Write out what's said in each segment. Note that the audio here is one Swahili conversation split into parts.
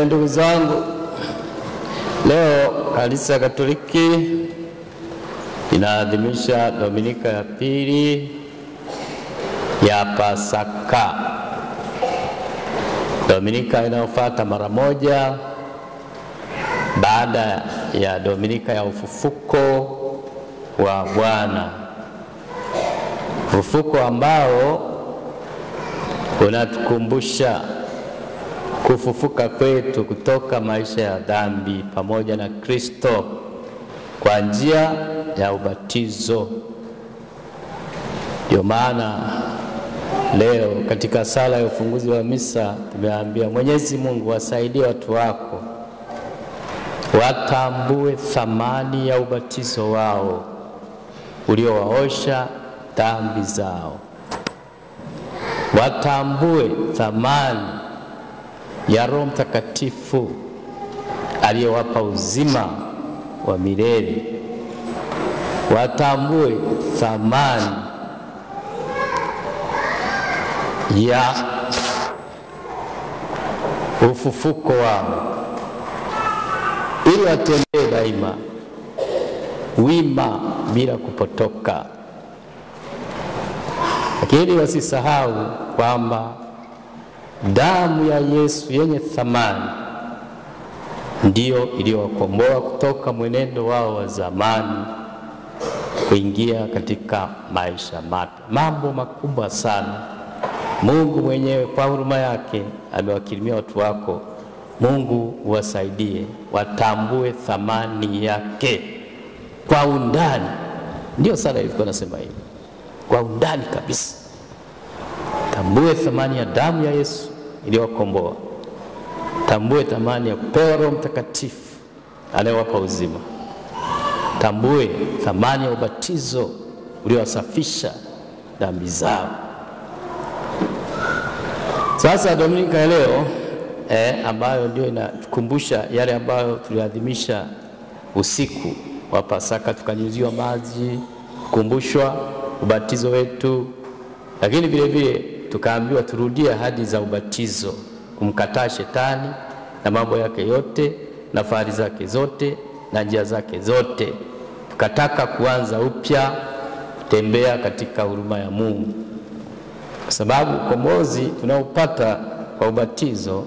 Ndugu zangu, leo Kanisa Katoliki inaadhimisha Dominika ya pili ya Pasaka. Dominika inayofuata mara moja baada ya Dominika ya ufufuko wa Bwana. Ufufuko ambao unatukumbusha kufufuka kwetu kutoka maisha ya dhambi pamoja na Kristo kwa njia ya ubatizo. Ndio maana leo katika sala ya ufunguzi wa misa tumeambia Mwenyezi Mungu wasaidie watu wako watambue thamani ya ubatizo wao uliowaosha dhambi zao, watambue thamani ya Roho Mtakatifu aliyewapa uzima wa milele, watambue thamani ya ufufuko wao, ili watembee daima wima bila kupotoka. Lakini wasisahau kwamba damu ya Yesu yenye thamani ndiyo iliyowakomboa kutoka mwenendo wao wa zamani kuingia katika maisha mapya. Mambo makubwa sana Mungu mwenyewe kwa huruma yake amewakirimia watu wako. Mungu uwasaidie watambue thamani yake kwa undani. Ndio sala ilikuwa nasema hivi, kwa undani kabisa. Tambue thamani ya damu ya Yesu iliyowakomboa. Tambue thamani ya kupewa Roho Mtakatifu anayewapa uzima. Tambue thamani ya ubatizo uliowasafisha dhambi zao. Sasa Dominika ya leo ambayo ndio inatukumbusha yale ambayo tuliadhimisha usiku wa Pasaka, tukanyuziwa maji, kukumbushwa ubatizo wetu, lakini vile vile tukaambiwa turudie ahadi za ubatizo, kumkataa shetani na mambo yake yote na fahari zake zote na njia zake zote. Tukataka kuanza upya kutembea katika huruma ya Mungu, kwa sababu ukombozi tunaopata kwa ubatizo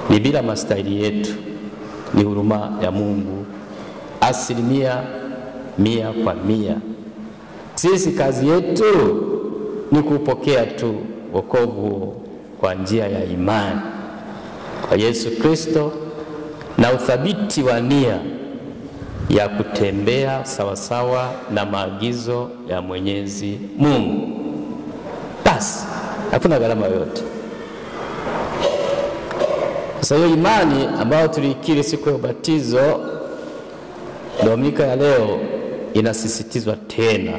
ni bila mastahili yetu, ni huruma ya Mungu 100%. Sisi kazi yetu ni kupokea tu wokovu kwa njia ya imani kwa Yesu Kristo na uthabiti wa nia ya kutembea sawasawa na maagizo ya Mwenyezi Mungu. Basi hakuna gharama yoyote. Sasa hiyo imani ambayo tulikiri siku ya ubatizo, Dominika ya leo inasisitizwa tena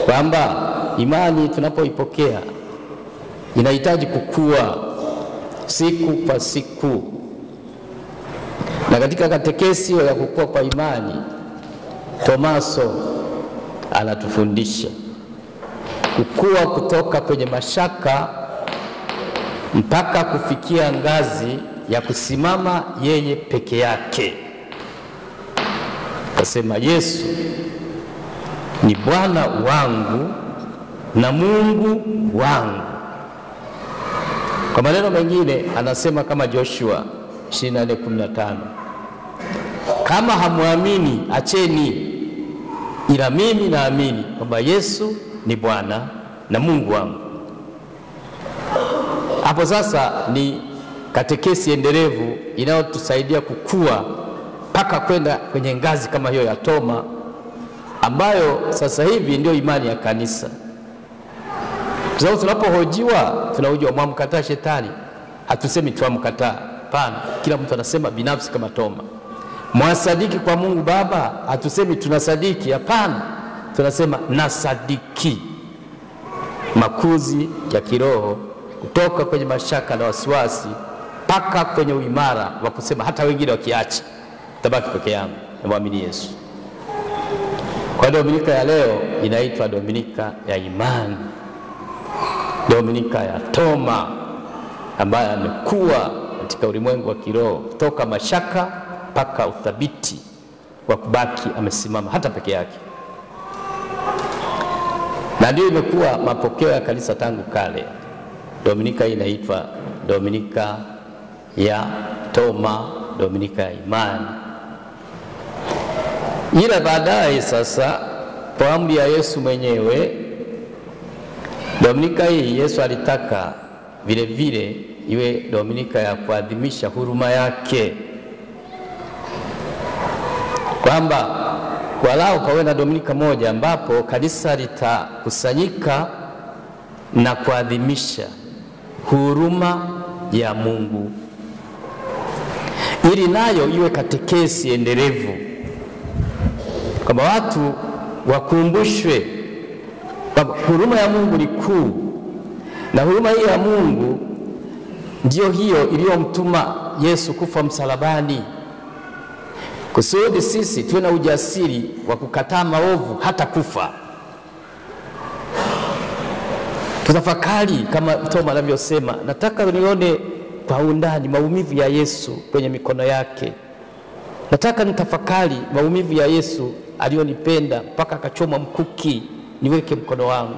kwamba imani tunapoipokea inahitaji kukua siku kwa siku. Na katika katekesi ya kukua kwa imani, Tomaso anatufundisha kukua kutoka kwenye mashaka mpaka kufikia ngazi ya kusimama yeye peke yake. Kasema Yesu ni Bwana wangu na Mungu wangu. Kwa maneno mengine anasema kama Joshua 24:15, kama hamuamini acheni, ila mimi naamini kwamba Yesu ni Bwana na Mungu wangu. Hapo sasa ni katekesi endelevu inayotusaidia kukua mpaka kwenda kwenye ngazi kama hiyo ya Toma, ambayo sasa hivi ndio imani ya kanisa. Kwa sababu tunapohojiwa tunahojiwa mwamkataa shetani, hatusemi tuamkataa, hapana. Kila mtu anasema binafsi kama Toma. Mwasadiki kwa Mungu Baba, hatusemi tunasadiki, hapana. Tunasema nasadiki. Makuzi ya kiroho kutoka kwenye mashaka na wasiwasi mpaka kwenye uimara wa kusema hata wengine wakiacha tabaki peke yangu na muamini Yesu. Kwa Dominika ya leo inaitwa Dominika ya imani, Dominika ya Toma, ambaye amekuwa katika ulimwengu wa kiroho kutoka mashaka mpaka uthabiti wa kubaki amesimama hata peke yake. Na ndio imekuwa mapokeo ya kanisa tangu kale. Dominika hii inaitwa Dominika ya Toma, Dominika ya imani. Ila baadaye sasa, kwa amri ya Yesu mwenyewe, Dominika hii Yesu alitaka vile vile iwe Dominika ya kuadhimisha huruma yake, kwamba walau pawe na Dominika moja ambapo kanisa litakusanyika na kuadhimisha huruma ya Mungu, ili nayo iwe katekesi endelevu, kama watu wakumbushwe kwamba huruma ya Mungu ni kuu, na huruma hii ya Mungu ndio hiyo iliyomtuma Yesu kufa msalabani, kusudi sisi tuwe na ujasiri wa kukataa maovu hata kufa. Tutafakari kama Toma anavyosema, nataka nione kwa undani maumivu ya Yesu kwenye mikono yake. Nataka nitafakari maumivu ya Yesu alionipenda mpaka akachoma mkuki niweke mkono wangu.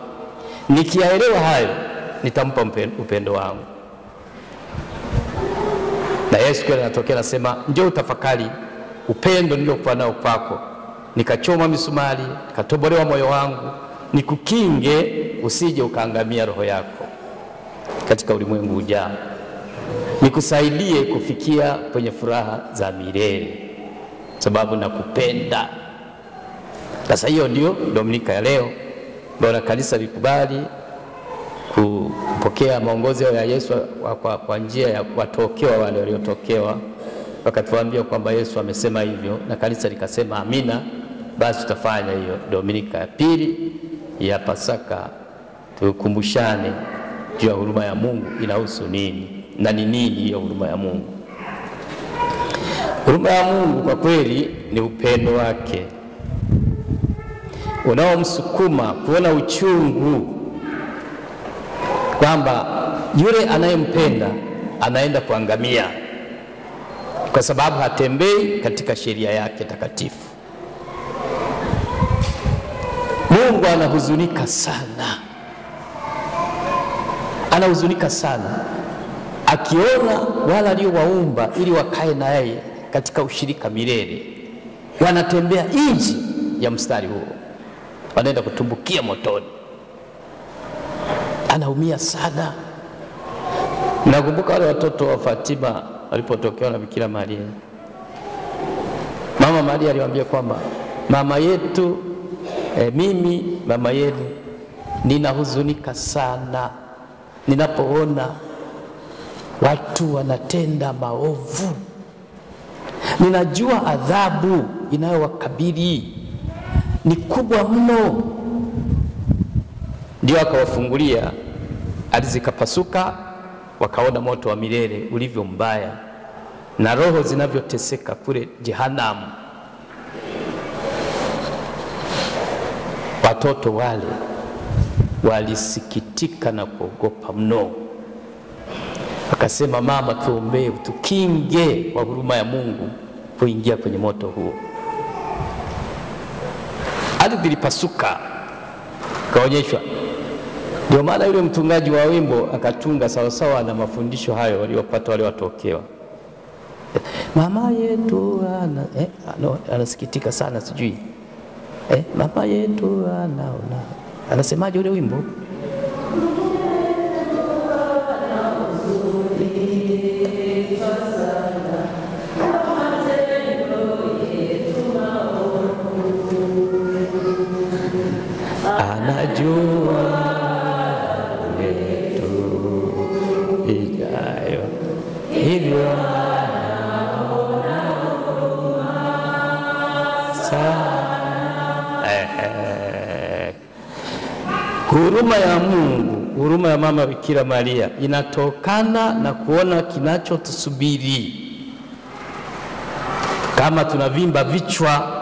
Nikiyaelewa hayo, nitampa upendo wangu. Na Yesu kweli anatokea nasema, njoo utafakari upendo niliokuwa nao kwako. Nikachoma misumari, nikatobolewa moyo wangu, nikukinge usije ukaangamia roho yako katika ulimwengu ujao. Nikusaidie kufikia kwenye furaha za milele, sababu nakupenda. Sasa hiyo ndio Dominika ya leo. Bora kanisa likubali kupokea maongozi ya Yesu kwa njia ya watokewa wale waliotokewa, wakatuambia kwamba Yesu amesema hivyo, na kanisa likasema amina. Basi tutafanya hiyo Dominika ya pili ya Pasaka, tukumbushane juu ya huruma ya Mungu inahusu nini na ni nini hiyo huruma ya Mungu. Huruma ya Mungu kwa kweli ni upendo wake unaomsukuma kuona uchungu kwamba yule anayempenda anaenda kuangamia kwa sababu hatembei katika sheria yake takatifu. Mungu anahuzunika sana, anahuzunika sana akiona wale aliowaumba ili wakae na yeye katika ushirika milele wanatembea nje ya mstari huo, wanaenda kutumbukia motoni. Anaumia sana. Nakumbuka wale watoto wa Fatima walipotokewa na Bikira Maria. Mama Maria aliwaambia kwamba mama yetu, mimi mama yenu ninahuzunika sana ninapoona watu wanatenda maovu. Ninajua adhabu inayowakabili ni kubwa mno. Ndio akawafungulia, ardhi ikapasuka, wakaona moto wa milele ulivyo mbaya na roho zinavyoteseka kule jehanamu. Watoto wale walisikitika na kuogopa mno, wakasema, mama, tuombee tukinge kwa huruma ya Mungu kuingia kwenye moto huo. Ardhi ilipasuka, kaonyeshwa. Ndio maana yule mtungaji wa wimbo akatunga sawasawa na mafundisho hayo waliopata wale watokewa. Mama yetu anasikitika sana, sijui mama yetu anaona. Anasemaje ule wimbo? Anajua yetu ijayo, hivyo huruma ya Mungu, huruma ya mama Bikira Maria inatokana na kuona kinachotusubiri. Kama tunavimba vichwa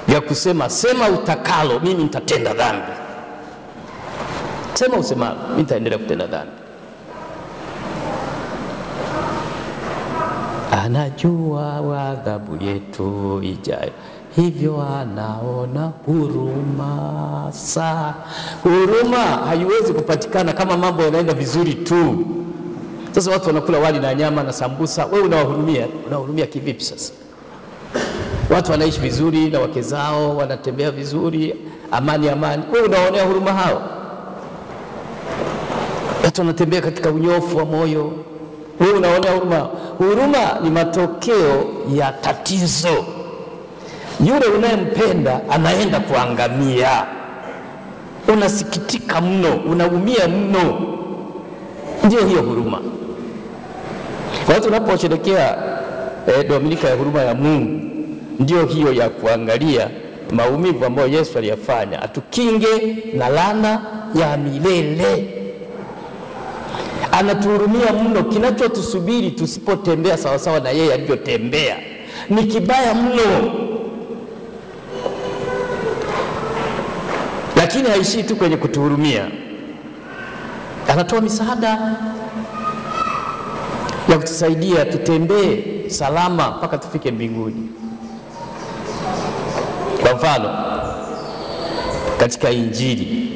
vya kusema sema utakalo, mimi nitatenda dhambi, sema usemalo, mimi nitaendelea kutenda dhambi. anajua adhabu yetu ijayo, hivyo anaona huruma. Huruma haiwezi kupatikana kama mambo yanaenda vizuri tu. Sasa watu wanakula wali na nyama na sambusa, wewe unawahurumia? Unawahurumia kivipi sasa? Watu wanaishi vizuri na wake zao, wanatembea vizuri, amani, wewe unaonea huruma hao? Watu wanatembea katika unyofu wa moyo, wewe unaonea huruma? Huruma ni matokeo ya tatizo. Yule unayempenda anaenda kuangamia, unasikitika mno, unaumia mno. Ndio hiyo huruma. Kwa hiyo tunaposherehekea Dominika ya huruma ya Mungu, ndio hiyo ya kuangalia maumivu ambayo Yesu aliyafanya, atukinge na laana ya milele. Anatuhurumia mno. Kinachotusubiri tusipotembea sawa sawa na yeye alivyotembea ni kibaya mno. Lakini haishii tu kwenye kutuhurumia, anatoa misaada ya kutusaidia tutembee salama mpaka tufike mbinguni. Kwa mfano, katika Injili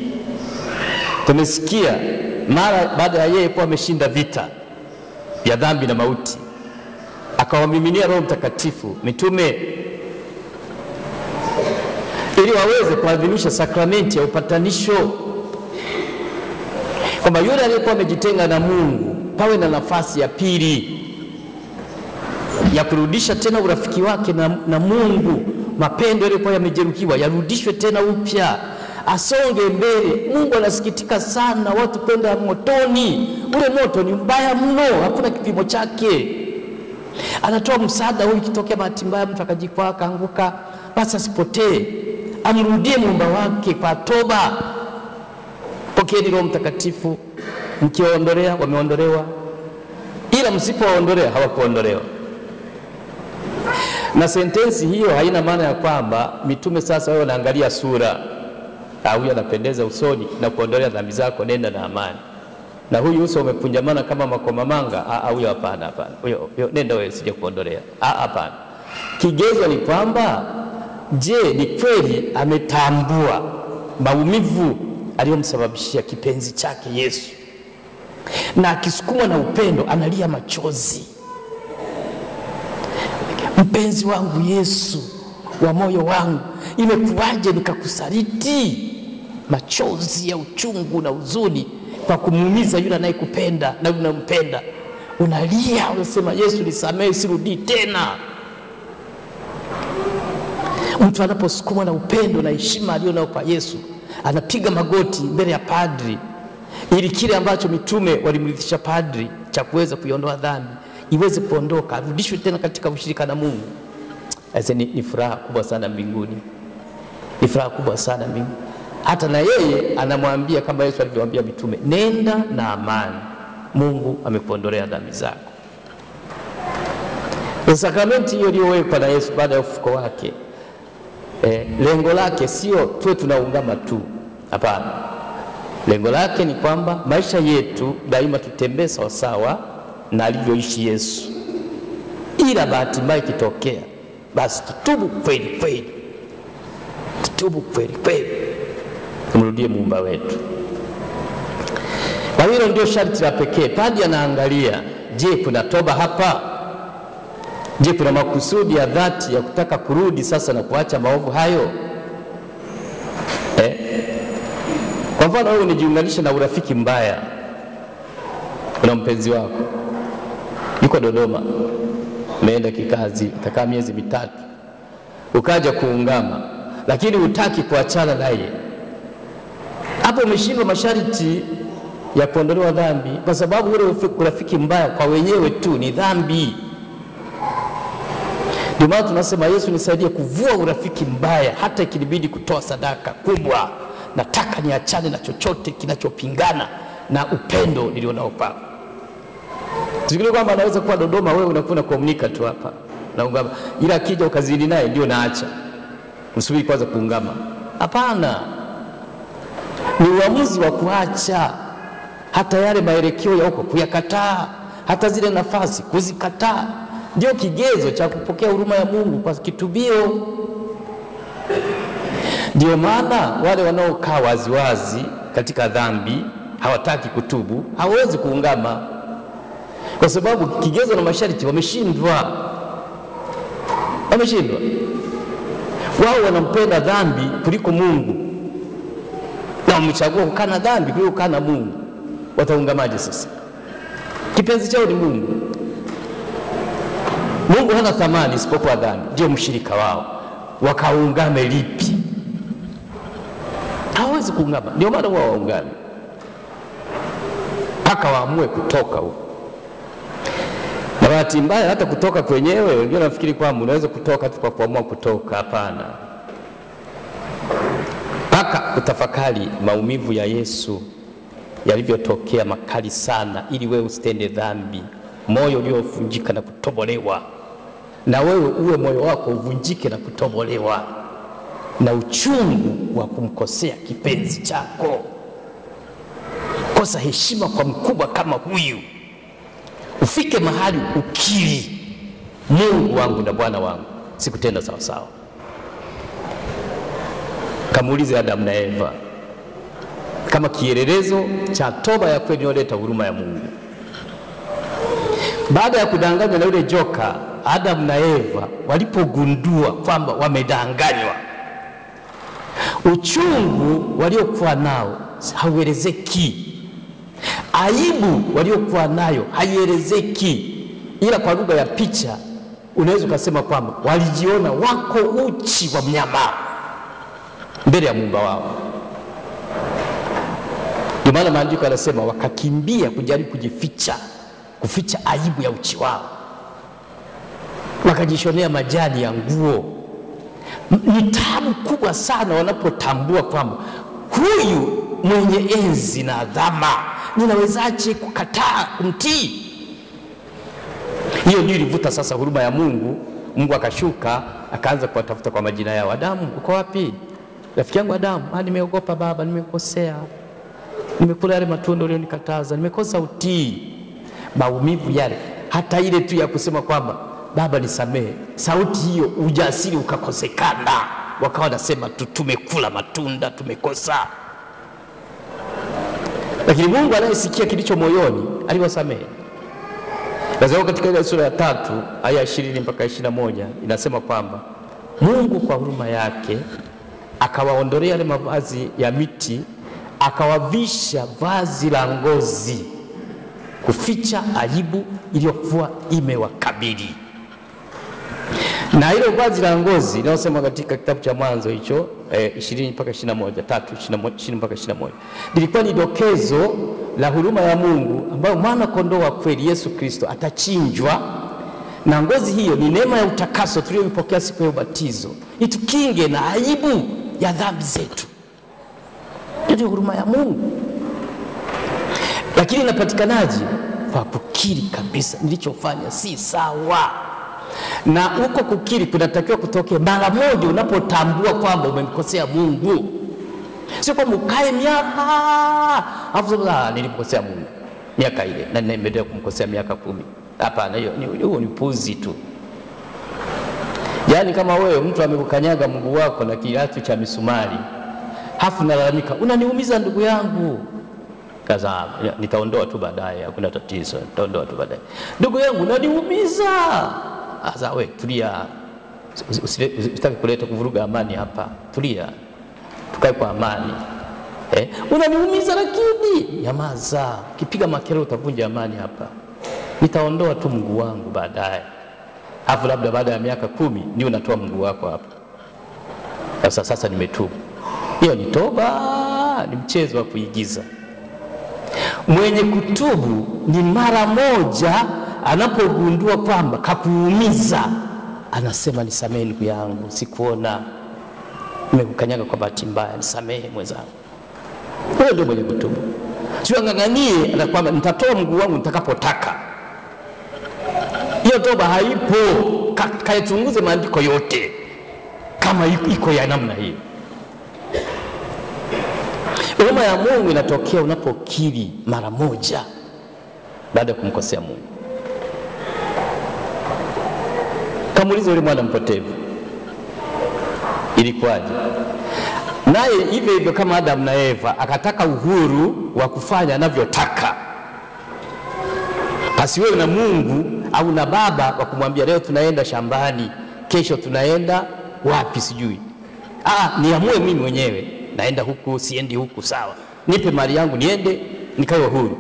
tumesikia mara baada ya yeye kuwa ameshinda vita ya dhambi na mauti, akawamiminia Roho Mtakatifu mitume ili waweze kuadhimisha sakramenti ya upatanisho, kwamba yule aliyekuwa amejitenga na Mungu pawe na nafasi ya pili ya kurudisha tena urafiki wake na Mungu. Mapendo yalikuwa yamejeruhiwa yarudishwe tena upya, asonge mbele. Mungu anasikitika sana watu kwenda motoni. Ule moto ni mbaya mno, hakuna kipimo chake. Anatoa msaada huyu kitokea bahati mbaya mtu akajikwaa akaanguka, basi asipotee, amrudie Muumba wake kwa toba. Pokeeni Roho Mtakatifu. Mkiwaondolea wameondolewa, ila msipowaondolea hawakuondolewa. Na sentensi hiyo haina maana ya kwamba mitume sasa wao wanaangalia sura, huyu anapendeza usoni na kuondolea dhambi zako, nenda na amani. Na huyu uso umekunjamana kama makomamanga, huyo hapana. Huyo nenda wewe, sije kuondolea. Hapana. Kigezo ni kwamba je, ni kweli ametambua maumivu aliyomsababishia kipenzi chake Yesu, na akisukumwa na upendo analia machozi. Mpenzi wangu Yesu wa moyo wangu, imekuwaje nikakusaliti? Machozi ya uchungu na huzuni kwa kumuumiza yule anayekupenda na unampenda. Unalia, unasema Yesu nisamehe, sirudi tena. Mtu anaposukumwa na upendo na heshima alionao kwa Yesu, anapiga magoti mbele ya padri ili kile ambacho mitume walimrithisha padri cha kuweza kuiondoa dhambi iweze kuondoka, arudishwe tena katika ushirika na Mungu. Ni furaha kubwa sana mbinguni. Ni furaha kubwa sana mbinguni. Hata na yeye anamwambia kama Yesu alivyowaambia mitume, nenda na amani, Mungu amekuondolea dhambi zako. Sakramenti hiyo iliyowekwa na Yesu baada ya ufufuko wake, lengo lake sio tuwe tunaungama tu, hapana. Lengo lake ni kwamba maisha yetu daima tutembee sawa sawa na alivyoishi Yesu. Ila bahati mbaya ikitokea, basi tutubu kweli kweli, tutubu kweli kweli, tumrudie Muumba wetu. Kwa hiyo ndio sharti la pekee. Padri anaangalia, je, kuna toba hapa? Je, kuna makusudi ya dhati ya kutaka kurudi sasa na kuacha maovu hayo? Kwa mfano wewe unajiunganisha na urafiki mbaya, kuna mpenzi wako yuko Dodoma, umeenda kikazi, utakaa miezi mitatu, ukaja kuungama, lakini hutaki kuachana naye. Hapo umeshindwa masharti ya kuondolewa dhambi, kwa sababu ule urafiki mbaya kwa wenyewe tu ni dhambi. Ndio maana tunasema Yesu nisaidie kuvua urafiki mbaya, hata ikibidi kutoa sadaka kubwa. Nataka niachane na chochote kinachopingana na upendo nilionao kwako. Sikili kwamba anaweza kuwa Dodoma, wewe unakuwa komunika tu hapa naungama, ila akija ukazidi naye ndio naacha, msubiri kwanza kuungama. Hapana, ni uamuzi wa kuacha hata yale maelekeo ya huko, kuyakataa, hata zile nafasi kuzikataa. ndio kigezo cha kupokea huruma ya Mungu kwa kitubio. Ndio maana wale wanaokaa waziwazi katika dhambi hawataki kutubu, hawezi kuungama, kwa sababu kigezo na masharti wameshindwa. Wao wanampenda dhambi kuliko Mungu, na wamechagua kukaa na dhambi kuliko kukaa na Mungu. Wataungamaje sasa? Kipenzi chao ni Mungu. Mungu hana thamani isipokuwa dhambi, ndio mshirika wao. Wakaungame lipi? Hawezi kuungama. Ndio maana wao waungame mpaka waamue kutoka huko. Na bahati mbaya hata kutoka kwenyewe, wengine nafikiri kwamba unaweza kutoka tu kwa kuamua kutoka. Hapana, mpaka utafakari maumivu ya Yesu yalivyotokea makali sana, ili wewe usitende dhambi. Moyo uliovunjika na kutobolewa, na wewe uwe moyo wako uvunjike na kutobolewa na uchungu wa kumkosea kipenzi chako. Kosa heshima kwa mkubwa kama huyu, ufike mahali ukiri, Mungu wangu na Bwana wangu, sikutenda sawa sawa. Kamuulize Adamu na Eva kama kielelezo cha toba ya kweli inayoleta huruma ya Mungu. Baada ya kudanganywa na yule joka, Adamu na Eva walipogundua kwamba wamedanganywa, uchungu waliokuwa nao hauelezeki, aibu waliokuwa nayo haielezeki, ila kwa lugha ya picha unaweza kusema kwamba walijiona wako uchi wa mnyama mbele ya Muumba wao. Ndio maana maandiko yanasema wakakimbia kujaribu kuficha aibu ya uchi wao, wakajishonea majani ya nguo. Ni taabu kubwa sana wanapotambua kwamba huyu mwenye enzi na adhama, ninawezaje kukataa kumtii? Hiyo ndio ilivuta sasa huruma ya Mungu. Mungu akashuka akaanza kuwatafuta kwa majina yao. Adamu, uko wapi? Rafiki yangu Adamu, nimeogopa baba, nimekosea, nimekula yale matunda uliyonikataza, nimekosa utii. Maumivu yale, hata ile tu ya kusema kwamba baba nisamehe, sauti hiyo, ujasiri ukakosekana. Wakawa wanasema tumekula matunda, tumekosa. Lakini Mungu anayesikia kilicho moyoni aliwasamehe. Lazima katika ile sura ya 3 aya 20 mpaka 21 inasema kwamba Mungu kwa huruma yake akawaondolea yale mavazi ya miti, akawavisha vazi la ngozi, kuficha aibu iliyokuwa imewakabili. Na ile vazi la ngozi linalosema katika kitabu cha Mwanzo hicho 20 mpaka 21, 3:20 mpaka 21, lilikuwa ni dokezo la huruma ya Mungu, ambayo mwana kondoo wa kweli Yesu Kristo atachinjwa, na ngozi hiyo ni neema ya utakaso tuliyopokea siku ya ubatizo, itukinge na aibu ya dhambi zetu. Ndio huruma ya Mungu. Lakini inapatikanaje? Kwa kukiri kabisa, nilichofanya si sawa. Na huko kukiri kunatakiwa kutoke mara moja unapotambua kwamba umemkosea Mungu. Sio kwamba ukae miaka afu nilimkosea Mungu miaka ile na nimeendelea kumkosea miaka 10. Hapana, hiyo ni upuzi tu. Yaani kama wewe mtu amekukanyaga mguu wako na kiatu cha misumari, hafu nalalamika, unaniumiza ndugu yangu. Kaza nitaondoa tu baadaye, hakuna tatizo, nitaondoa tu baadaye. Ndugu yangu unaniumiza. Sasa wewe tulia. Usitaki kuleta kuvuruga amani hapa. Tulia. Tukae kwa amani. Unaniumiza lakini nyamaza. Kipiga makelele utavunja amani hapa. Nitaondoa tu mguu wangu baadaye. Hafu labda baada ya miaka 10 ndio unatoa mguu wako hapa. Sasa nimetubu. Hiyo ni toba, ni mchezo wa kuigiza. Mwenye kutubu ni mara moja anapogundua kwamba kakuumiza, anasema nisamehe ndugu yangu, sikuona, nimekukanyaga kwa bahati mbaya, nisamehe mwenzangu. Huyo ndio mwenye kutubu. Sio nganganie na kwamba nitatoa mguu wangu nitakapotaka. Hiyo toba haipo. Kayachunguze maandiko yote kama iko ya namna hiyo. Huruma ya Mungu inatokea unapokiri mara moja baada ya kumkosea Mungu. Kamuuliza yule mwana mpotevu, ilikuwaje? Naye hivyo hivyo kama Adam na Eva akataka uhuru wa kufanya anavyotaka. Pasiwe na Mungu au na baba wa kumwambia leo tunaenda shambani, kesho tunaenda wapi sijui. Niamue mimi mwenyewe, naenda huku siendi huku, sawa. Nipe mali yangu niende nikae huru.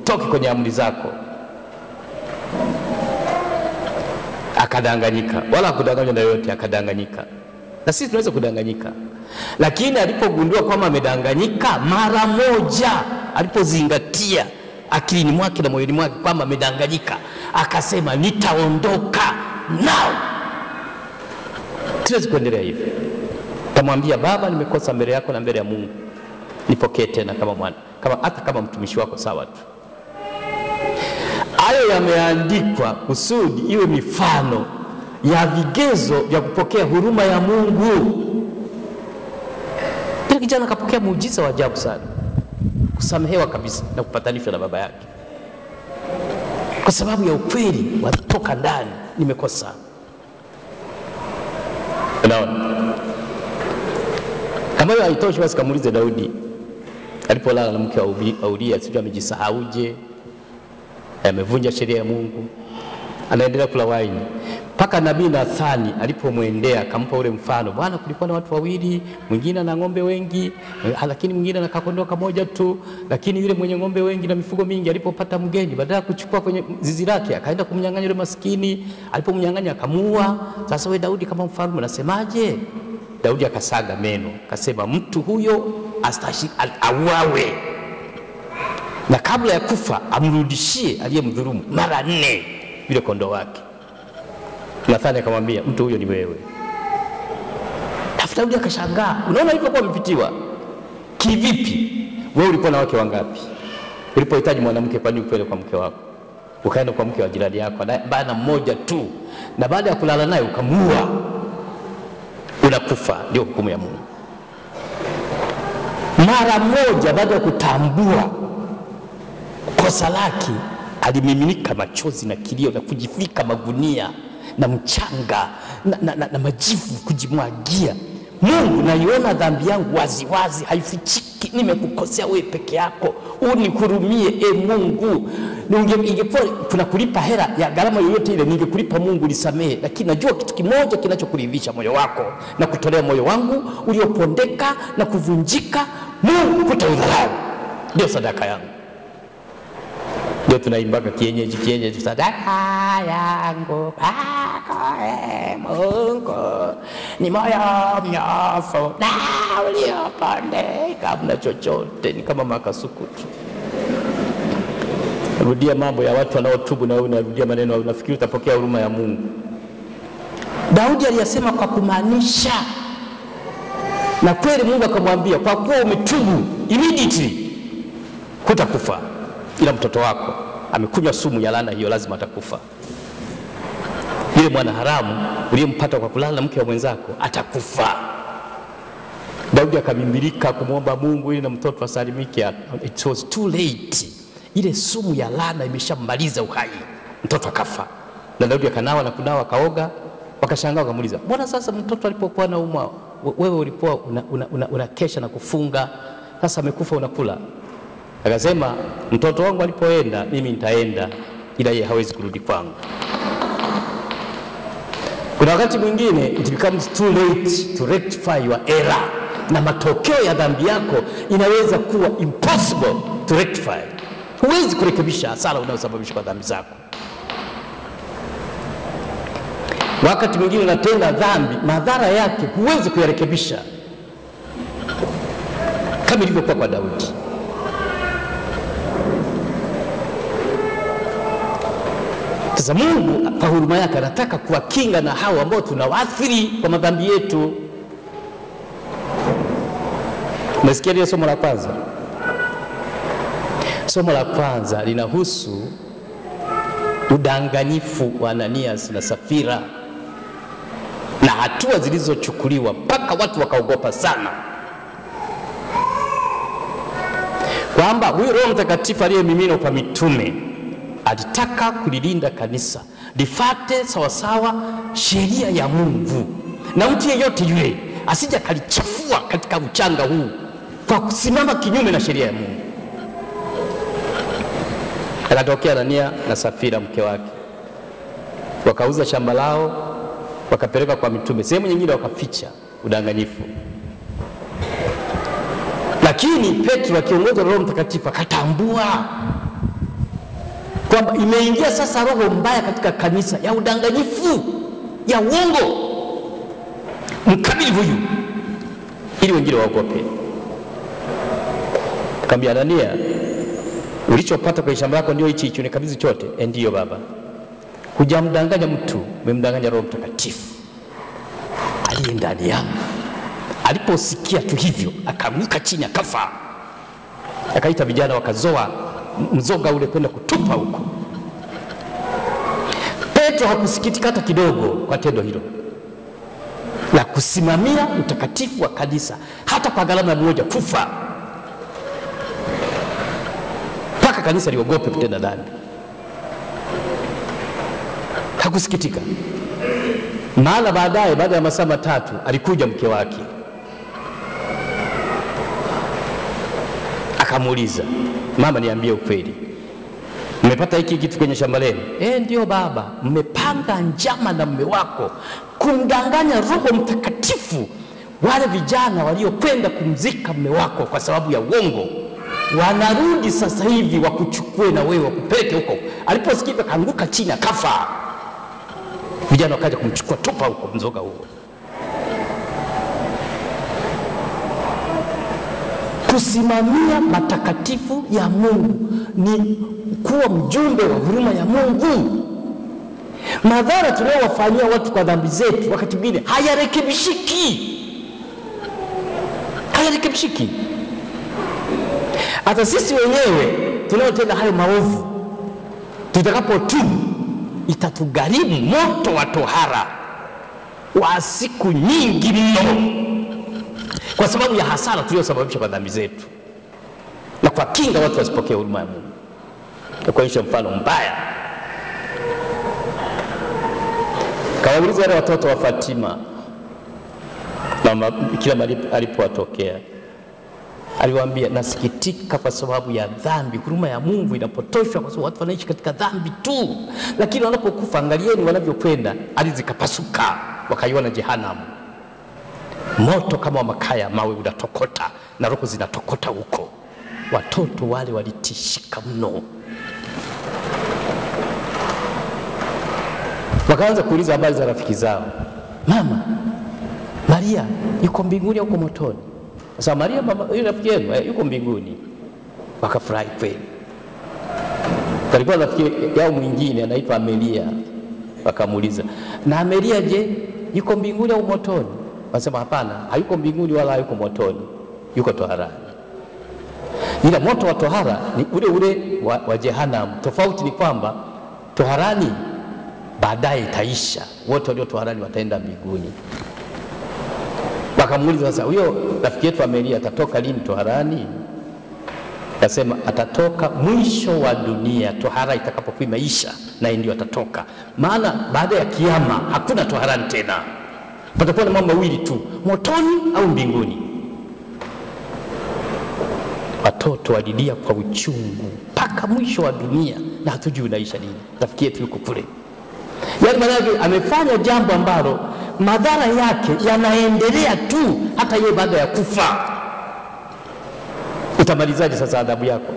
Toki kwenye amri zako. Akadanganyika, wala hakudanganywa na yote, akadanganyika. Na sisi tunaweza kudanganyika. Lakini alipogundua kwamba amedanganyika, mara moja alipozingatia akilini mwake na moyoni mwake kwamba amedanganyika, akasema nitaondoka now. Tuwezi kuendelea hivi. Kamwambia, Baba, nimekosa mbele yako na mbele ya Mungu. Nipokee tena kama mwana, hata kama mtumishi wako, sawa tu. Hayo yameandikwa kusudi iwe mifano ya vigezo vya kupokea huruma ya Mungu. Ile kijana akapokea muujiza wa ajabu sana, kusamehewa kabisa na kupatanishwa na baba yake, kwa sababu ya ukweli watoka ndani, nimekosa. Unaona? Kama hiyo haitoshi, basi kamuulize Daudi alipolala na mke wa Uria, sijui amejisahauje, amevunja sheria ya Mungu, anaendelea kula waini. Paka nabii Nathani alipomwendea akampa ule mfano, bwana, kulikuwa na watu wawili, mwingine na ng'ombe wengi, lakini mwingine na kondoo kamoja tu. Lakini yule mwenye ng'ombe wengi na mifugo mingi alipopata mgeni, badala ya kuchukua kwenye zizi lake, akaenda kumnyang'anya yule maskini. Alipomnyang'anya akamuua. Sasa wewe Daudi kama mfalme unasemaje? Daudi akasaga meno, akasema mtu huyo astahili auawe, na kabla ya kufa amrudishie aliyemdhulumu mara 4 yule kondoo wake. Nathani akamwambia, mtu huyo ni wewe. Daudi akashangaa, unaona hivyo kwa umepitiwa kivipi? Wewe ulikuwa na wake wangapi? Ulipohitaji mwanamke, kwani upele kwa mke wako? Ukaenda kwa mke wa jirani yako bana mmoja tu, na baada ya kulala naye ukamuua, unakufa. Ndio hukumu ya Mungu. Mara moja baada ya kutambua kosa lake, alimiminika machozi na kilio na kujifika magunia na mchanga na majivu kujimwagia. Mungu, naiona dhambi yangu wazi wazi, haifichiki. Nimekukosea wewe peke yako, unihurumie Mungu. Ingekuwa kuna kulipa hela ya gharama yoyote ile, ningekulipa Mungu, nisamehe. Lakini najua kitu kimoja kinachokuridhisha moyo wako, na kutolea moyo wangu uliopondeka na kuvunjika, Mungu kutaudharau. Ndio sadaka yangu. Ndio tunaimbaga kienyeji, sadaka yangu kwako Mungu ni moyo mnyofu na uliopondeka. Hamna chochote, ni kama makasuku tu. Rudia mambo ya watu wanaotubu, na wewe unarudia maneno, unafikiri utapokea huruma ya Mungu. Daudi aliyasema kwa kumaanisha, na kweli Mungu akamwambia, kwa kuwa umetubu immediately hutakufa, ila mtoto wako amekunywa sumu ya laana, hiyo lazima atakufa. Yule mwana haramu uliyempata kwa kulala na mke wa mwenzako atakufa. Daudi akamimilika kumwomba Mungu ili na mtoto asalimike. It was too late. Ile sumu ya laana imeshamaliza uhai, mtoto akafa. Na Daudi akanawa na kunawa, akaoga. Wakashangaa, wakamuuliza, mbona sasa mtoto alipokuwa na umwa wewe ulikuwa unakesha na kufunga, sasa amekufa unakula? Akasema, mtoto wangu alipoenda mimi nitaenda, ila yeye hawezi kurudi kwangu. Kuna wakati mwingine it becomes too late to rectify your error, na matokeo ya dhambi yako inaweza kuwa impossible to rectify. Huwezi kurekebisha hasara unayosababisha kwa dhambi zako. Wakati mwingine unatenda dhambi, madhara yake huwezi kuyarekebisha, kama ilivyokuwa kwa Daudi. Sasa Mungu kwa huruma yake anataka kuwakinga na hao ambao tunawaathiri kwa madhambi yetu. Umesikia ile somo la kwanza? Somo la kwanza linahusu udanganyifu wa Ananias na Safira na hatua zilizochukuliwa mpaka watu wakaogopa sana, kwamba huyu Roho Mtakatifu aliyemimina kwa mitume alitaka kulilinda kanisa lifate sawasawa sheria ya Mungu, na mtu yeyote yule asije kalichafua katika uchanga huu kwa kusimama kinyume na sheria ya Mungu. Akatokea Anania na Safira mke wake, wakauza shamba lao, wakapeleka kwa mitume, sehemu nyingine wakaficha udanganyifu. Lakini Petro akiongozwa na Roho Mtakatifu akatambua kwamba imeingia sasa roho mbaya katika kanisa ya udanganyifu, ya uongo. Mkabili huyu ili wengine waogope. Akamwambia Anania, ulichopata kwa shamba lako ndio hichi, nikabidhi chote. Ndiyo baba. Hujamdanganya mtu, umemdanganya Roho Mtakatifu aliye ndani yangu. Aliposikia tu hivyo akaanguka chini akafa. Akaita vijana wakazoa mzoga ule kwenda kutupa huko. Petro hakusikitika hata kidogo kwa tendo hilo la kusimamia utakatifu wa kanisa, hata kwa gharama moja kufa, mpaka kanisa liogope kutenda dhambi. Hakusikitika. Maana baadaye, baada ya masaa matatu, alikuja mke wake akamuuliza, mama, niambie ukweli, mmepata hiki kitu kwenye shamba lenu? Ndio baba. Mmepanga njama na mume wako kumdanganya Roho Mtakatifu. Wale vijana waliokwenda kumzika mume wako kwa sababu ya uongo wanarudi sasa hivi wakuchukue na wewe wakupeleke huko. Aliposikia kaanguka chini akafa. Vijana wakaja kumchukua tupa huko mzoga huo. Kusimamia matakatifu ya Mungu ni kuwa mjumbe wa huruma ya Mungu. Madhara tunayowafanyia watu kwa dhambi zetu wakati mwingine hayarekebishiki. Hayarekebishiki. Hata sisi wenyewe tunaotenda hayo maovu, tutakapotubu itatugharimu moto wa tohara wa siku nyingi mno, kwa sababu ya hasara tuliyosababisha kwa dhambi zetu, na kwa kinga watu wasipokee huruma ya Mungu. Na kuonyesha mfano mbaya, kawauliza wale watoto wa Fatima mama kila alipowatokea, aliwaambia, nasikitika kwa sababu ya dhambi. Huruma ya Mungu inapotoshwa kwa sababu watu wanaishi katika dhambi tu, lakini wanapokufa angalieni wanavyokwenda. Ardhi zikapasuka, wakaiona jehanamu. Moto kama wa makaa ya mawe unatokota na roho zinatokota huko. Watoto wale walitishika mno. Wakaanza kuuliza habari za rafiki zao. Mama, Maria yuko mbinguni au yuko motoni? Sasa Maria, mama yule rafiki yenu yuko mbinguni. Wakafurahi kweli. Kalikuwa rafiki yao mwingine anaitwa Amelia. Wakamuuliza, na Amelia je, yuko mbinguni au motoni? Wasema hapana, hayuko mbinguni wala hayuko motoni, yuko toharani. Ila moto wa tohara ni ule ule wa jehanamu. Tofauti ni kwamba toharani baadaye itaisha, wote walio toharani wataenda mbinguni. Wakamuuliza, sasa huyo rafiki yetu Amelia atatoka lini toharani? Akasema atatoka mwisho wa dunia, tohara itakapokuwa imeisha, na ndio atatoka. Maana baada ya kiyama hakuna toharani tena. Patakuwa na mambo mawili tu, motoni au mbinguni. Watoto walilia kwa uchungu mpaka mwisho wa dunia, na hatujui unaisha lini. Rafiki yetu yuko kule. Yaani maana amefanya jambo ambalo madhara yake yanaendelea tu hata yeye baada ya kufa. Utamalizaje sasa adhabu yako?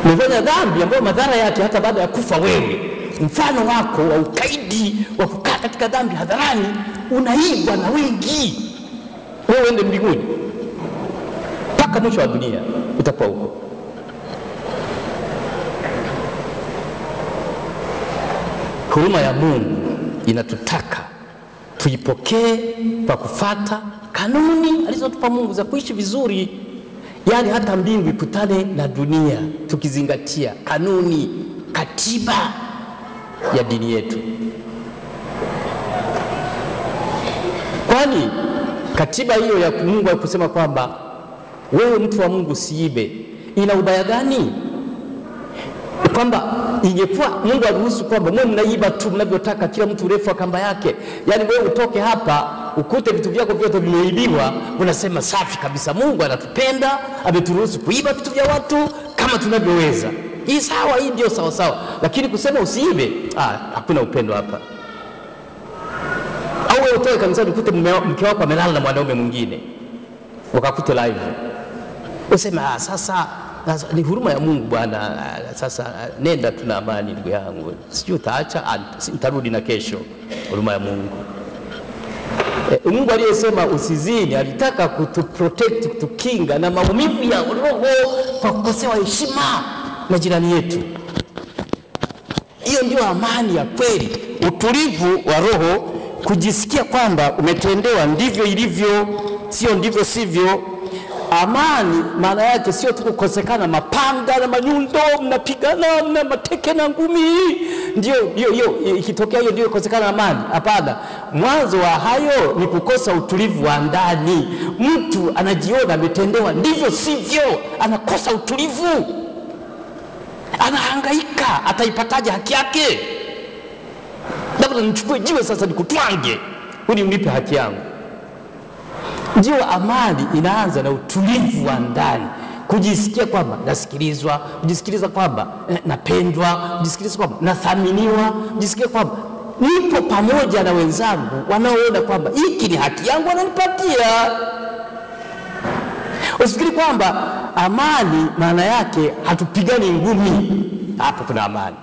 Umefanya dhambi ambayo madhara yake hata baada ya kufa wewe. Mfano wako wa ukaidi wa kukaa katika dhambi hadharani unaigwa na wengi. Wewe uende mbinguni mpaka mwisho wa dunia utakuwa huko. Huruma ya Mungu inatutaka tuipokee kwa kufuata kanuni alizotupa Mungu za kuishi vizuri. Yaani hata mbingu ikutane na dunia tukizingatia kanuni, katiba ya dini yetu. Kwani katiba hiyo ya Mungu kusema kwamba wewe mtu wa Mungu siibe, ina ubaya gani? kwamba ingekuwa Mungu aruhusu kwamba mwe mnaiba tu mnavyotaka, kila mtu urefu wa kamba yake, yani wewe utoke hapa ukute vitu vyako vyote vimeibiwa, unasema safi kabisa, Mungu anatupenda, ameturuhusu kuiba vitu vya watu kama tunavyoweza. Hii sawa, hii ndio sawa sawa. Lakini kusema usiibe, hakuna upendo hapa. Au wewe utoke kanisani ukute mke wako amelala na mwanaume mwingine, ukakute live, usema sasa ni huruma ya Mungu bwana, sasa nenda tuna amani ndugu yangu, sijui utaacha, nitarudi na kesho. Huruma ya Mungu. Mungu aliyesema usizini alitaka kutuprotect, kutukinga na maumivu ya roho kwa kukosewa heshima na jirani yetu. Hiyo ndio amani ya kweli, utulivu wa roho, kujisikia kwamba umetendewa ndivyo ilivyo, sio ndivyo sivyo. Amani maana yake sio tu kukosekana mapanga na manyundo, mnapigana na mateke na ngumi. Ndio ikitokea hiyo ndio kukosekana amani. Hapana, mwanzo wa hayo ni kukosa utulivu wa ndani. Mtu anajiona ametendewa ndivyo sivyo, anakosa utulivu, anahangaika, ataipataje haki yake? Labda nichukue jiwe sasa nikutwange ili unipe haki yangu. Ndio amani inaanza na utulivu wa ndani, kujisikia kwamba nasikilizwa, kujisikiliza kwamba napendwa, kujisikiliza kwamba nathaminiwa, kujisikia kwamba nipo pamoja na wenzangu wanaoona kwamba hiki ni haki yangu, wananipatia. Usifikiri kwamba amani maana yake hatupigani ngumi. Hapo kuna amani.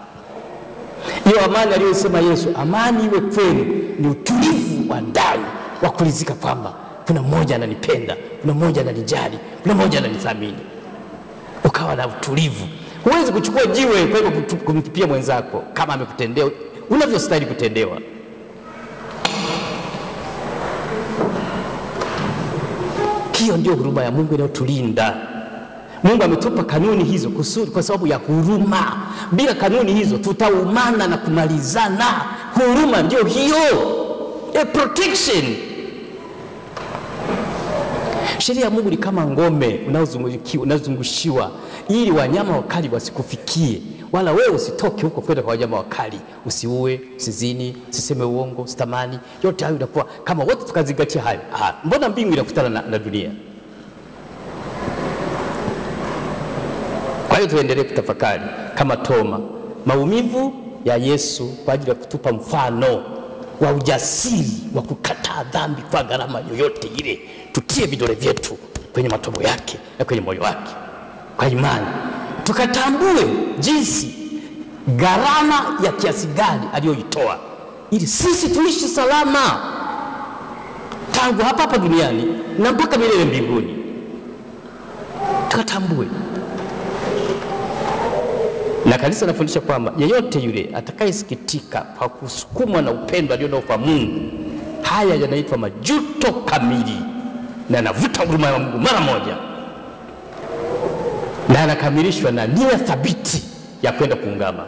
Hiyo amani aliyosema Yesu, amani iwe kwenu, ni utulivu wa ndani wa kuridhika kwamba kuna mmoja ananipenda, kuna mmoja ananijali, kuna mmoja ananithamini. Ukawa na utulivu. Huwezi kuchukua jiwe kwa hivyo kumtupia mwenzako kama amekutendea unavyostahili kutendewa. Hiyo ndio huruma ya Mungu inayotulinda. Mungu ametupa kanuni hizo kusudi kwa sababu ya huruma. Bila kanuni hizo tutaumana na kumalizana. Huruma ndio hiyo, a protection. Sheria ya Mungu ni kama ngome unazungushiwa ili wanyama wakali wasikufikie, wala wewe usitoke huko kwenda kwa wanyama wakali. Usiue, usizini, usiseme uongo, usitamani. Yote hayo inakuwa kama wote tukazingatia hayo. Mbona mbingu inakutana na dunia? Kwa hiyo tuendelee kutafakari kama Toma maumivu ya Yesu kwa ajili ya kutupa mfano wa ujasiri wa kukataa dhambi kwa gharama yoyote ile. Tutie vidole vyetu kwenye matombo yake na kwenye moyo wake kwa imani, tukatambue jinsi gharama ya kiasi gani aliyoitoa ili sisi tuishi salama tangu hapa duniani na mpaka milele mbinguni. Tukatambue. Na kanisa linafundisha kwamba yeyote yule atakayesikitika kwa kusukumwa na upendo alionao kwa Mungu, haya yanaitwa majuto kamili, na anavuta huruma ya Mungu mara moja, na anakamilishwa na nia thabiti ya kwenda kuungama.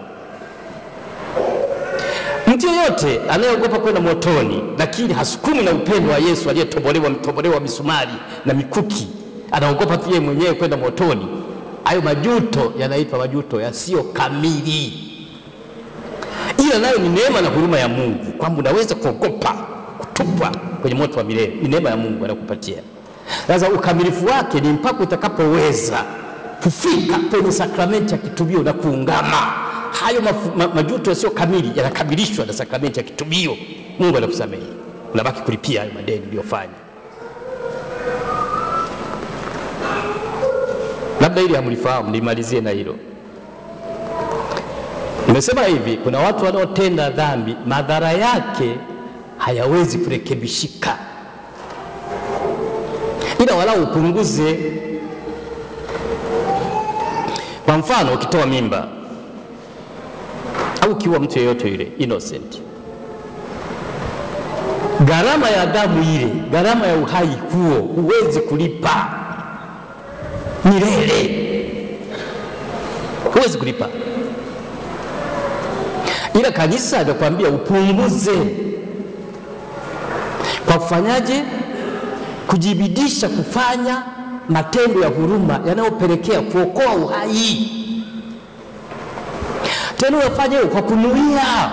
Mtu yeyote anayeogopa kwenda motoni lakini hasukumi na upendo wa Yesu aliyetobolewa misumari na mikuki, anaogopa tu yeye mwenyewe kwenda motoni, hayo majuto yanaitwa majuto yasiyo kamili. Ila nayo ni neema na huruma ya Mungu kwamba unaweza kuogopa kutupwa kwenye moto wa milele. Ni neema ya Mungu anakupatia. Sasa ukamilifu wake ni mpaka utakapoweza kufika kwenye sakramenti ya kitubio na kuungama. Hayo majuto yasiyo kamili yanakamilishwa na sakramenti ya kitubio. Mungu anakusamehe, unabaki kulipia hayo madeni uliyofanya. Labda ili hamlifahamu, nimalizie na hilo. Nimesema hivi, kuna watu wanaotenda dhambi, madhara yake hayawezi kurekebishika, ila walau upunguze. Kwa mfano, ukitoa mimba au kiua mtu yeyote yule innocent, gharama ya damu ile, gharama ya uhai huo huwezi kulipa milele, huwezi kulipa. Ila kanisa linakuambia upunguze. Kwa kufanyaje? Kujibidisha kufanya matendo ya huruma yanayopelekea kuokoa uhai. Tena unafanya kwa kunuia.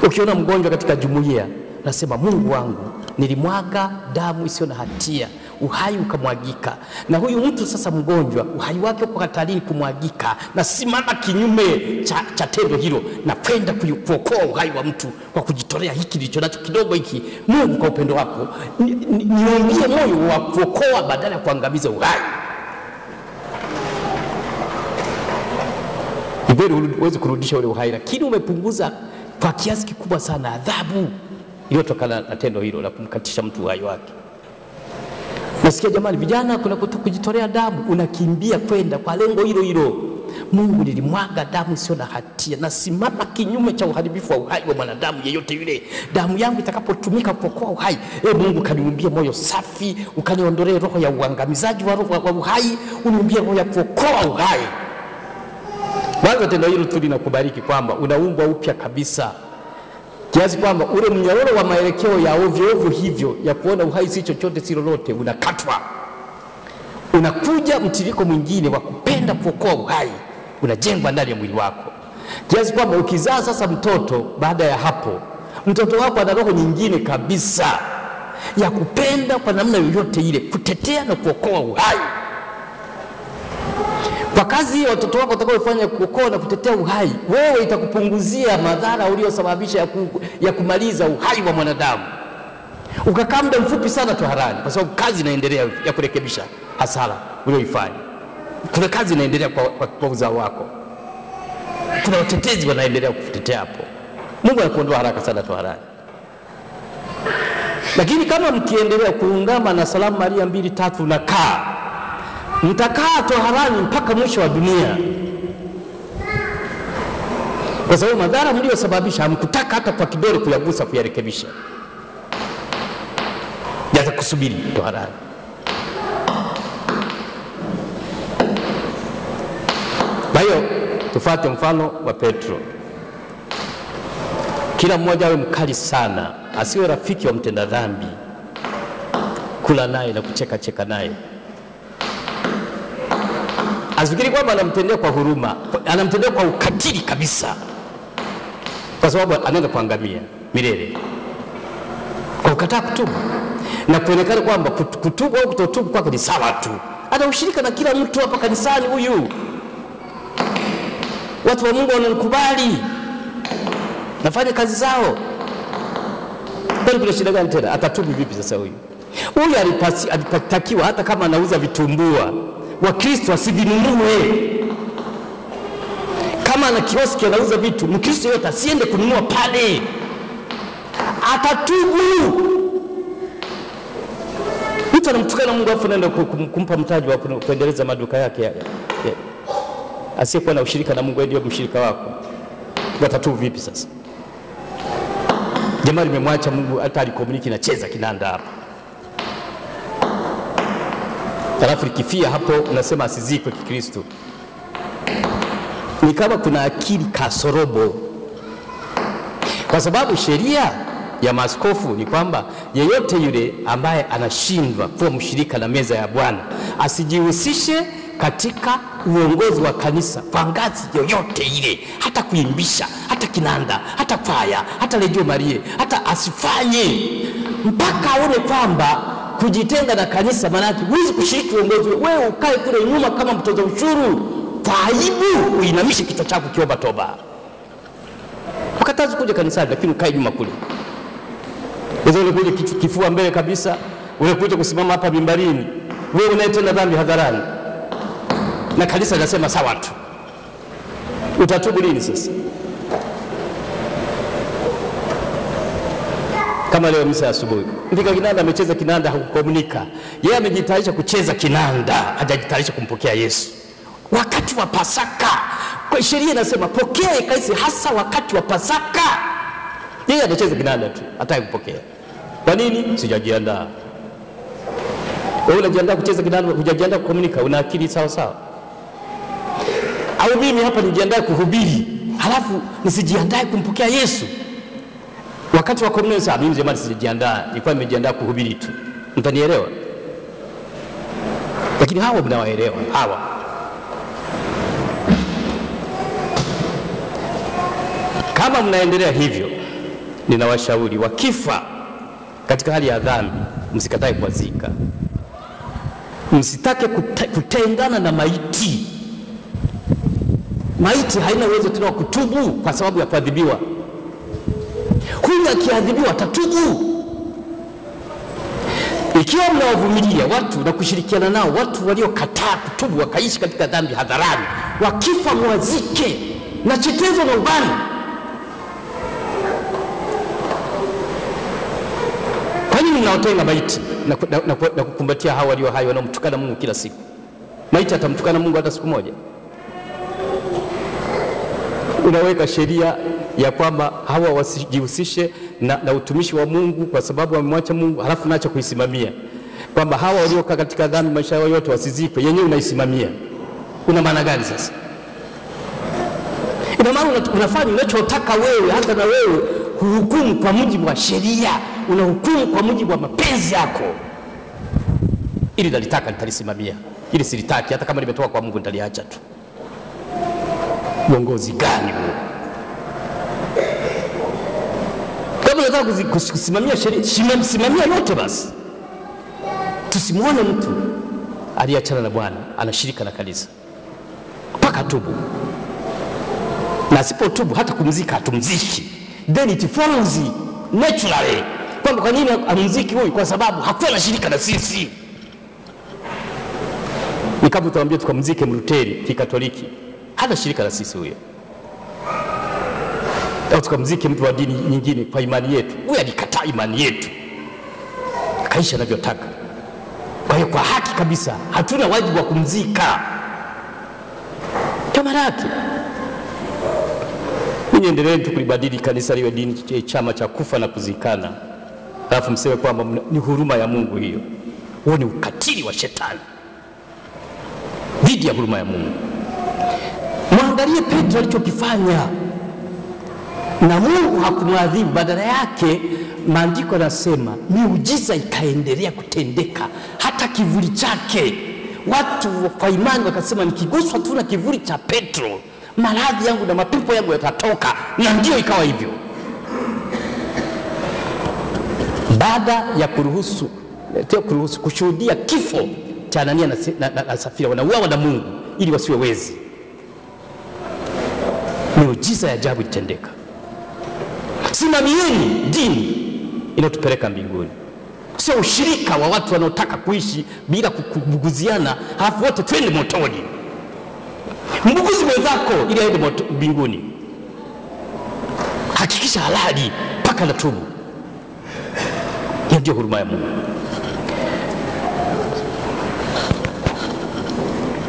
Ukiona mgonjwa katika jumuiya, nasema Mungu wangu, nilimwaga damu isiyo na hatia, uhai ukamwagika. Na huyu mtu sasa mgonjwa, uhai wake uko hatarini kumwagika, na simama kinyume cha tendo hilo, na kwenda kuokoa uhai wa mtu kwa kujitolea hiki nilicho nacho kidogo hiki. Mungu kwa upendo wako, niambie moyo wa kuokoa badala ya kuangamiza uhai. Iberi huwezi kurudisha ule uhai, lakini umepunguza kwa kiasi kikubwa sana adhabu iliyotokana na tendo hilo la kumkatisha mtu uhai wake. Nasikia jamani, vijana kuna kujitolea damu, unakimbia kwenda kwa lengo hilo hilo. Mungu, nilimwaga damu sio na hatia, na simama kinyume cha uharibifu wa uhai wa mwanadamu yeyote yule. Damu yangu itakapotumika kuokoa uhai, Mungu kaniumbie moyo safi, ukaniondolee roho ya uangamizaji wa roho wa uhai, uniumbie roho ya kuokoa uhai. Mwanzo tendo hilo tu linakubariki kwamba unaumbwa upya kabisa, kiasi kwamba ule mnyororo wa maelekeo ya ovyo ovyo hivyo ya kuona uhai si chochote si lolote unakatwa. Unakuja mtiririko mwingine wa kupenda kuokoa uhai, unajengwa ndani ya mwili wako, kiasi kwamba ukizaa sasa mtoto, baada ya hapo mtoto wako ana roho nyingine kabisa ya kupenda kwa namna yoyote ile kutetea na kuokoa uhai. Kwa kazi hiyo watoto wako watakayofanya kuokoa na kutetea uhai, wewe itakupunguzia madhara uliyosababisha ya kumaliza uhai wa mwanadamu. Ukakaa muda mfupi sana toharani, kwa sababu kazi inaendelea ya kurekebisha hasara uliyoifanya. Kuna kazi inaendelea kwa uzao wako. Kuna watetezi wanaendelea kutetea hapo. Mungu anakuondoa haraka sana toharani. Lakini kama mkiendelea kuungama na salamu Maria 2-3 unakaa, mtakaa toharani mpaka mwisho wa dunia, kwa sababu madhara mliyosababisha hamkutaka hata kwa kidole kuyagusa kuyarekebisha, yatakusubiri toharani. Kwa hiyo tufuate mfano wa Petro. Kila mmoja awe mkali sana, asiwe rafiki wa mtenda dhambi, kula naye na kucheka cheka naye. Asifikiri kwamba anamtendea kwa huruma, anamtendea kwa ukatili kabisa, kwa sababu anaenda kuangamia milele kwa kukataa kutubu na kuonekana kwamba kutubu au kutotubu kwake ni sawa tu. Ana ushirika na kila mtu hapa kanisani. Huyu watu wa Mungu wananikubali, nafanya kazi zao. Kwani kuna shida gani tena? Atatubu vipi sasa huyu? Huyu alipatakiwa hata kama anauza vitumbua, Wakristo asivinunue. Kama ana kioski anauza vitu, Mkristo yote asiende kununua pale, atatubu. Mtu anamtukana Mungu afu anaenda kumpa mtaji wa kuendeleza maduka yake, asiyekuwa na ushirika na Mungu ndio mshirika wako. Watatubu vipi sasa? Jamaa limemwacha Mungu, hata alikomuniki na cheza kinanda hapa. Alafu ikifia hapo unasema asizikwe Kikristo. Ni kama kuna akili kasorobo, kwa sababu sheria ya maaskofu ni kwamba yeyote yule ambaye anashindwa kuwa mshirika na meza ya Bwana asijihusishe katika uongozi wa kanisa kwa ngazi yoyote ile, hata kuimbisha, hata kinanda, hata kwaya, hata Reggio Maria, hata asifanye mpaka aone kwamba kujitenga na kanisa maana yake huwezi kushiriki uongozi. Wewe ukae kule nyuma kama mtoza ushuru, kwa aibu uinamishe kichwa chako kiomba toba. Ukatazi kuja kanisani, lakini ukae nyuma kule. Wewe kuja kifua mbele kabisa, unakuja kusimama hapa mimbarini, wewe unayetenda dhambi hadharani, na kanisa linasema sawa tu. Utatubu lini sasa? Kama leo misa asubuhi, mpika kinanda amecheza kinanda, hakukomunika. Yeye amejitayarisha kucheza kinanda, hajajitayarisha kumpokea Yesu. Wakati wa Pasaka, kwa sheria inasema pokea Ekaristi hasa wakati wa Pasaka. Yeye anacheza kinanda tu, hataki kupokea. Kwa nini? Sijajiandaa. Wewe unajiandaa kucheza kinanda, hujajiandaa kukomunika, una akili sawa sawa? Au mimi hapa nijiandaa kuhubiri, halafu nisijiandae kumpokea Yesu? Wakati wa komunio sasa, mimi jamani sijiandaa, nilikuwa nimejiandaa kuhubiri tu. Mtanielewa? Lakini hawa mnawaelewa hawa. Kama mnaendelea hivyo, ninawashauri wakifa katika hali ya dhambi, msikatae kuwazika. Msitake kutengana na maiti. Maiti haina uwezo tena wa kutubu kwa sababu ya kuadhibiwa. Huyu akiadhibiwa atatubu. Ikiwa mnawavumilia watu na kushirikiana nao watu waliokataa kutubu wakaishi katika dhambi hadharani, wakifa mwazike na chetezo na ubani. Kwa nini mnaotenga maiti na kukumbatia hawa walio hai wanaomtukana Mungu kila siku? Maiti atamtukana Mungu hata siku moja? Unaweka sheria ya kwamba hawa wasijihusishe na utumishi wa Mungu kwa sababu wamemwacha Mungu, halafu naacha kuisimamia kwamba hawa waliokaa katika dhambi maisha yao yote wasizikwe, yenyewe unaisimamia. Una maana gani sasa? Ina maana unafanya unachotaka wewe, hata na wewe hukumu kwa mujibu wa sheria, unahukumu kwa mujibu wa mapenzi yako. Ili nalitaka nitalisimamia, ili silitaki hata kama limetoka kwa Mungu nitaliacha tu. Uongozi gani huo? Kama unataka kusimamia sheria, simamia yote basi. Tusimuone mtu aliyeachana na Bwana anashirika na kanisa mpaka tubu, na asipotubu hata kumzika hatumziki. Then it follows naturally kwamba kwa nini amziki huyu? Kwa sababu hakuwa na shirika na sisi. Ni kama tuambie tukamzike Mluteri Kikatoliki, hana shirika na sisi huyo. Au tukamzike mtu wa dini nyingine kwa imani yetu, huyo alikataa imani yetu, kaisha anavyotaka. Kwa hiyo kwa haki kabisa hatuna wajibu wa kumzika. Kama yake niendelee tu kulibadili kanisa liwe dini chama cha kufa na kuzikana, alafu mseme kwamba ni huruma ya Mungu hiyo. Huo ni ukatili wa shetani dhidi ya huruma ya Mungu. Mwangalie Petro alichokifanya, na Mungu hakumwadhibu, badala yake maandiko yanasema miujiza ikaendelea kutendeka hata kivuli chake. Watu kwa imani wakasema nikiguswa tu na kivuli cha Petro maradhi yangu na mapepo yangu yatatoka, na ndio ikawa hivyo. Baada ya kuruhusu kushuhudia kifo cha Anania na Safira, wanauawa na Mungu ili wasiwe wezi, miujiza ya ajabu itendeka. Simamieni dini inatupeleka mbinguni, sio ushirika wa watu wanaotaka kuishi bila kubuguziana halafu wote twende motoni. Mbuguzi mwenzako ili aende mbinguni, hakikisha halali mpaka na tubu. Hiyo ndio huruma ya Mungu.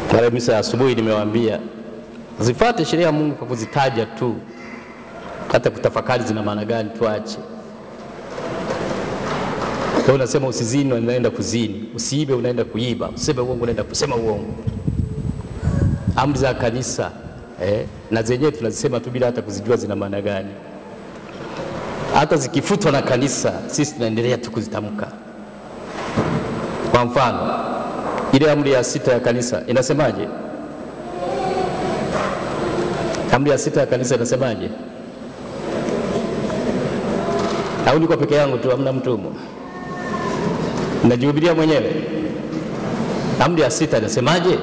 Kwa misa asubuhi nimewaambia zifuate sheria ya Mungu kwa kuzitaja tu, hata kutafakari zina maana gani tuache. Kwa unasema usizini, unaenda kuzini; usiibe, unaenda kuiba; useme uongo, unaenda kusema uongo. Amri za kanisa na zenyewe tunazisema tu bila hata kuzijua zina maana gani. Hata zikifutwa na kanisa sisi tunaendelea tu kuzitamka. Kwa mfano ile amri ya 6 ya kanisa inasemaje? Amri ya 6 ya kanisa inasemaje? Au niko peke yangu tu, hamna mtumo? Najihubiria mwenyewe. Amri ya 6 inasemaje?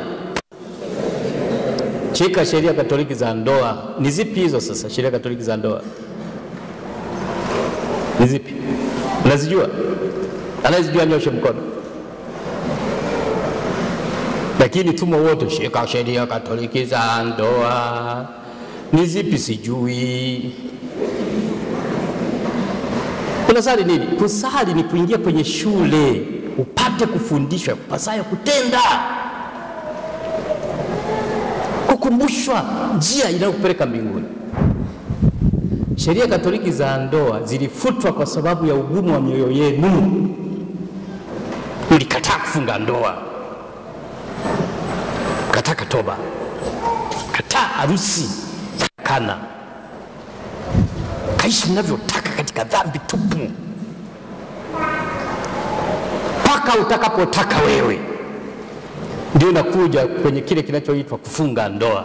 Shika sheria Katoliki za ndoa. Ni zipi hizo sasa sheria Katoliki za ndoa? Ni zipi? Unazijua? Anazijua nyoshe mkono. Lakini tumo wote shika sheria Katoliki za ndoa. Ni zipi sijui. Unasali nini? Kusali ni kuingia kwenye shule upate kufundishwa kupasayo kutenda, kukumbushwa njia inayokupeleka mbinguni. Sheria Katoliki za ndoa zilifutwa kwa sababu ya ugumu wa mioyo yenu. Mlikataa kufunga ndoa, kataa toba, kataa harusi, kana kaishi mnavyotaka katika dhambi tupu mpaka utakapotaka wewe. Ndio nakuja kwenye kile kinachoitwa kufunga ndoa.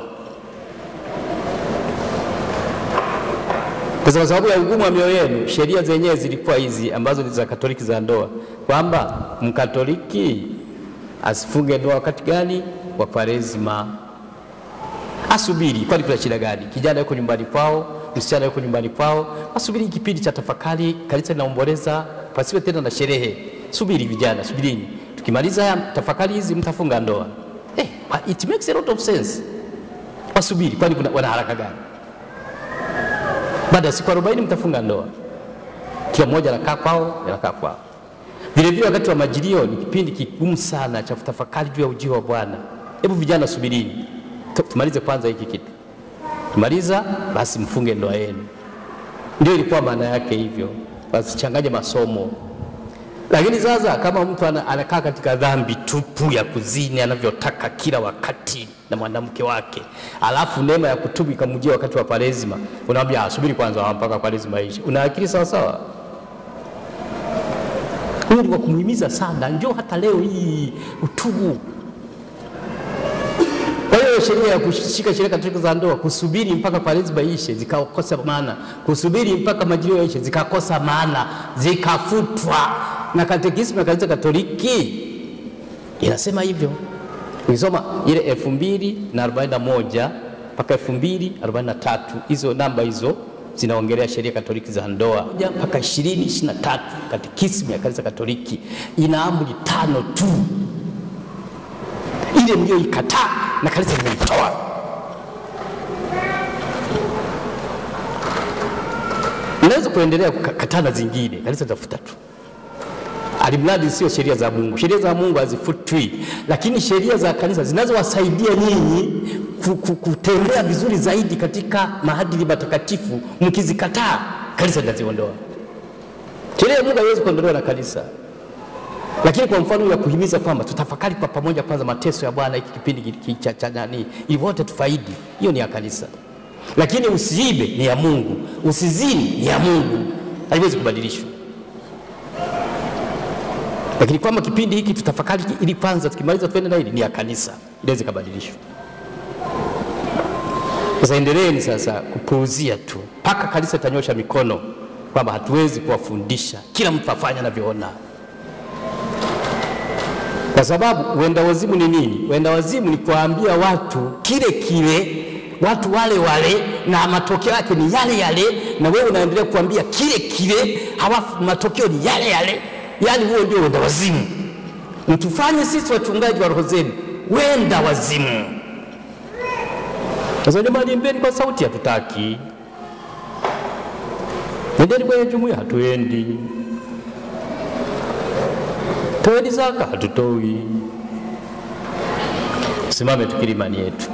Kwa sababu ya ugumu wa mioyo yenu, sheria zenyewe zilikuwa hizi ambazo ni za Katoliki za ndoa, kwamba Mkatoliki asifunge ndoa wakati gani? Wa Kwaresima. Asubiri, kwani kuna shida gani? Kijana yuko nyumbani kwao, msichana yuko nyumbani kwao, asubiri kipindi cha tafakari, kanisa linaomboleza, pasiwe tena na sherehe. Subiri vijana, subirini. Tukimaliza tafakari hizi mtafunga ndoa. It makes a lot of sense. Wasubiri, kwani wana haraka gani? Baada ya siku 40 mtafunga ndoa. Kila mmoja anakaa kwao, anakaa kwao. Vile vile wakati wa majilio ni kipindi kigumu sana cha kutafakari juu ya ujio wa Bwana. Hebu vijana subirini. Tumalize kwanza hiki kitu. Tumaliza basi mfunge ndoa yenu. Ndio ilikuwa maana yake hivyo. Basi changanye masomo. Lakini sasa kama mtu anakaa katika dhambi tupu ya kuzini anavyotaka kila wakati na mwanamke wake, alafu neema ya kutubu ikamjia wakati wa Kwaresima, unamwambia subiri kwanza mpaka Kwaresima ishe. Una akili sawa sawa? Huyo ni kumuhimiza sana, njoo hata leo hii utubu. Kwa hiyo sheria ya kushika sheria katika za ndoa, kusubiri mpaka Kwaresima ishe zikakosa maana, kusubiri mpaka majilio ishe zikakosa maana, zikafutwa. Na katekismu ya Kanisa Katoliki inasema hivyo. Ukisoma ile 2041 mpaka 2043, hizo namba hizo zinaongelea sheria Katoliki za ndoa. Mpaka 2023 katekismu ya Kanisa Katoliki ina amri 5 tu. Ile ndio ikataa na kanisa limeitoa. Unaweza kuendelea kukatana zingine, kanisa tafuta tu. Alimradi sio sheria za Mungu. Sheria za Mungu hazifutwi, lakini sheria za kanisa zinazowasaidia nyinyi kutembea vizuri zaidi katika maadili matakatifu, mkizikataa kanisa linaziondoa. Sheria ya Mungu haiwezi kuondolewa na kanisa. Lakini kwa mfano ya kuhimiza kwamba tutafakari kwa pamoja kwanza mateso ya Bwana hiki kipindi cha nani, ili wote tufaidi, hiyo ni ya kanisa. Lakini usiibe ni ya Mungu, usizini ni ya Mungu, haiwezi kubadilishwa. Lakini kwamba kipindi hiki tutafakari ili kwanza tukimaliza twende na hili, ni ya kanisa, inaweza kubadilishwa. Sasa endeleeni sasa kupuuzia tu mpaka kanisa itanyosha mikono kwamba hatuwezi kuwafundisha kila mtu afanye anavyoona. Kwa sababu uenda wazimu ni nini? Uenda wazimu ni kuambia watu kile kile, watu wale wale, na matokeo yake ni yale yale, na wewe unaendelea kuambia kile kile, halafu matokeo ni yale yale. Yaani huo ndio uenda wazimu. Mtufanye sisi wachungaji wa roho zenu wenda wazimu. Sasa jamani, mbeni kwa sauti hatutaki. Ndeni kwenye jumuiya hatuendi. Toeni zaka hatutoi. Simame tukiri imani yetu.